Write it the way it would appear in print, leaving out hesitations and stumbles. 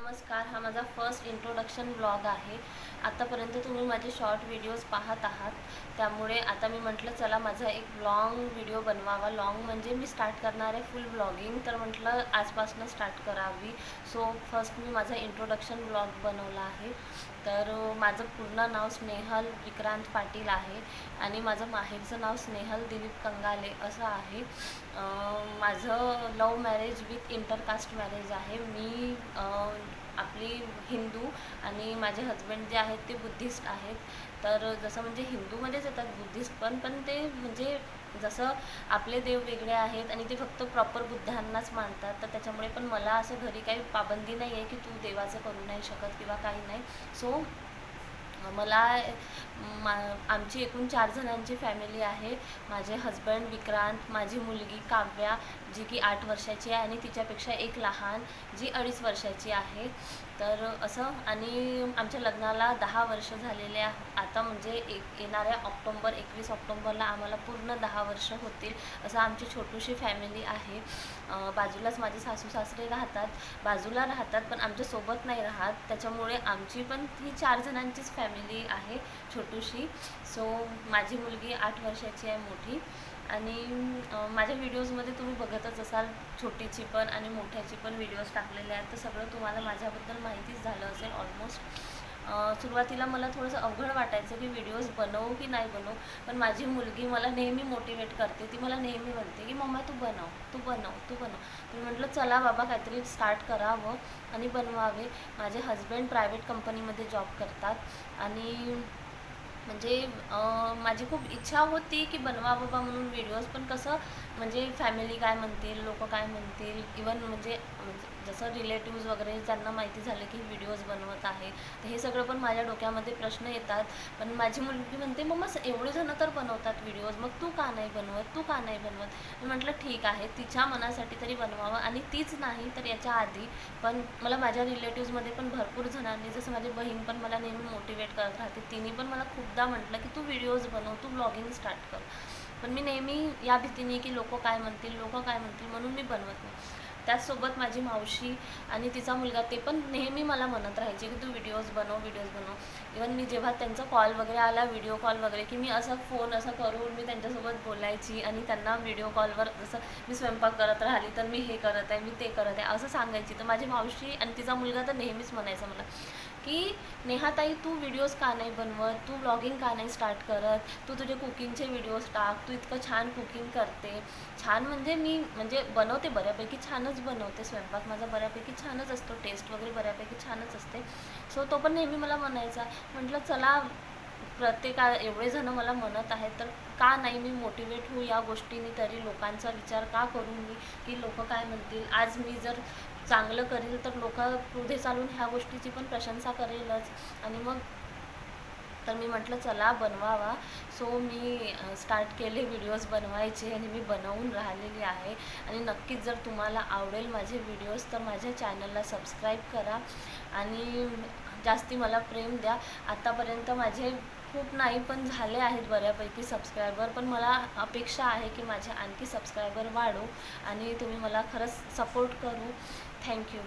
नमस्कार, हा माझा फर्स्ट इंट्रोडक्शन ब्लॉग आहे। आतापर्यंत तुम्ही माझे शॉर्ट व्हिडिओज पाहत आहात, त्यामुळे आता मी म्हटलं चला माझा एक लॉंग व्हिडिओ बनवावा। लॉंग म्हणजे मी स्टार्ट करणार आहे फुल ब्लॉगिंग, तर म्हटलं आजपासून स्टार्ट करावी। सो फर्स्ट मी माझा इंट्रोडक्शन ब्लॉग बनवला आहे। तर माझं पूर्ण नाव स्नेहल विक्रांत पाटील आहे आणि माझं माहेरचं नाव स्नेहल दिलीप कंगाले असं आहे। माझं love marriage with intercaste marriage आहे। मी आपली हिंदू आणि माझे हजबंड जे आहेत ते बुद्धिस्ट आहेत। तर जसं म्हणजे हिंदूमध्येच येतात बुद्धिस्ट पण ते म्हणजे जसं आपले देव वेगळे आहेत आणि ते फक्त प्रॉपर बुद्धांनाच मानतात, तर त्याच्यामुळे पण मला असं घरी काही पाबंदी नाही आहे की तू देवाचं करू नाही शकत किंवा काही नाही। सो मला आमची एकूण 4 जणांची फॅमिली आहे। माझे हजबंड विक्रांत, माझी मुलगी काव्या जी की 8 वर्षाची आहे आणि तिच्यापेक्षा एक लहान जी 2.5 वर्षाची आहे। तर असं आणि आमच्या लग्नाला 10 वर्ष झालेले आता म्हणजे येणाऱ्या 21 ऑक्टोंबरला आम्हाला पूर्ण 10 वर्ष होतील। असं आमची छोटीशी फॅमिली आहे। बाजूलाच माझे सासू सासरे राहतात, बाजूला राहतात पण आमच्यासोबत नाही राहत, त्याच्यामुळे आमची पण ही 4 जणांचीच फॅमिली आहे छोटीशी। सो माझी मुलगी 8 वर्षाची आहे मोठी आणि माझ्या व्हिडिओजमध्ये तुम्ही बघतच असाल, छोटीची पण आणि मोठ्याची पण व्हिडिओज टाकलेले आहेत, तर सगळं तुम्हाला माझ्याबद्दल माहितीच झालं असेल ऑलमोस्ट। सुरुवातीला मला थोडंसं अवघड वाटायचं की व्हिडिओज बनवू की नाही बनवू, पण माझी मुलगी मला नेहमी मोटिवेट करते। ती मला नेहमी म्हणते की मम्मा तू बनव तू बनव तू बनव। मी म्हटलं चला बाबा काहीतरी स्टार्ट करावं आणि बनवावे। माझे हजबंड प्रायव्हेट कंपनीमध्ये जॉब करतात आणि म्हणजे माझी खूप इच्छा होती की बनवा बाबा म्हणून व्हिडिओज, पण कसं म्हणजे फॅमिली काय म्हणतील, लोक काय म्हणतील, इवन म्हणजे जसं रिलेटिव्ज वगैरे ज्यांना माहिती झालं की व्हिडिओज बनवत आहे, तर हे सगळं पण माझ्या डोक्यामध्ये प्रश्न येतात। पण माझी मुलगी म्हणते मम्मा एवढे जण तर बनवतात व्हिडिओज, मग तू का नाही बनवत, तू का नाही बनवत। मी म्हटलं ठीक आहे, तिच्या मनासाठी तरी बनवावं। आणि तीच नाही तर याच्या आधी पण मला माझ्या रिलेटिव्समध्ये पण भरपूर जणांनी, जसं माझी बहीण पण मला नेहमी मोटिवेट करत राहते, तिने पण मला खूपदा म्हटलं की तू व्हिडिओज बनव, तू ब्लॉगिंग स्टार्ट कर। पण मी नेहमी या भीतीने की लोक काय म्हणतील लोक काय म्हणतील म्हणून मी बनवत नाही। त्याचसोबत माझी मावशी आणि तिचा मुलगा ते पण नेहमी मला म्हणत राहायचे की तू व्हिडिओज बनव व्हिडिओज बनव। इवन मी जेव्हा त्यांचा कॉल वगैरे आला, व्हिडिओ कॉल वगैरे, की मी असा फोन असा करून मी त्यांच्यासोबत बोलायची आणि त्यांना व्हिडिओ कॉलवर जसं मी स्वयंपाक करत राहिली तर मी हे करत आहे, मी ते करत आहे असं सांगायची। तर माझी मावशी आणि तिचा मुलगा तर नेहमीच म्हणायचा मला की नेहाताई तू व्हिडिओज का नाही बनवत, तू ब्लॉगिंग का नाही स्टार्ट करत, तू तुझे कुकिंगचे व्हिडिओज टाक, तू इतकं छान कुकिंग करते। छान म्हणजे मी म्हणजे बनवते बऱ्यापैकी, छानच बनवते, स्वयंपाक माझा बऱ्यापैकी छानच असतो, टेस्ट वगैरे बऱ्यापैकी छानच असते। सो तो पण नेहमी मला म्हणायचा। म्हटलं चला एवढे जण मला म्हणत आहेत तर का नाही मी मोटिवेट होऊ या गोष्टींनी, तरी लोकांचा विचार का करून मी की लोक काय म्हणतील। आज मी जर चांगलं करेल तर लोक पुढे चालून ह्या गोष्टीची पण प्रशंसा करेलच। आणि मग तर मी म्हटलं चला बनवावा। सो मी स्टार्ट केले व्हिडिओज बनवायचे आणि मी बनवून राहिलेली आहे। आणि नक्कीच जर तुम्हाला आवडेल माझे व्हिडिओज तर माझ्या चॅनलला सबस्क्राईब करा आणि जास्ती मला प्रेम द्या। आतापर्यंत माझे खूप नाही पण झाले आहेत बऱ्यापैकी सबस्क्रायबर, पण मला अपेक्षा आहे की माझे आणखी सबस्क्रायबर वाढो आणि तुम्ही मला खरंच सपोर्ट करू। थँक्यू।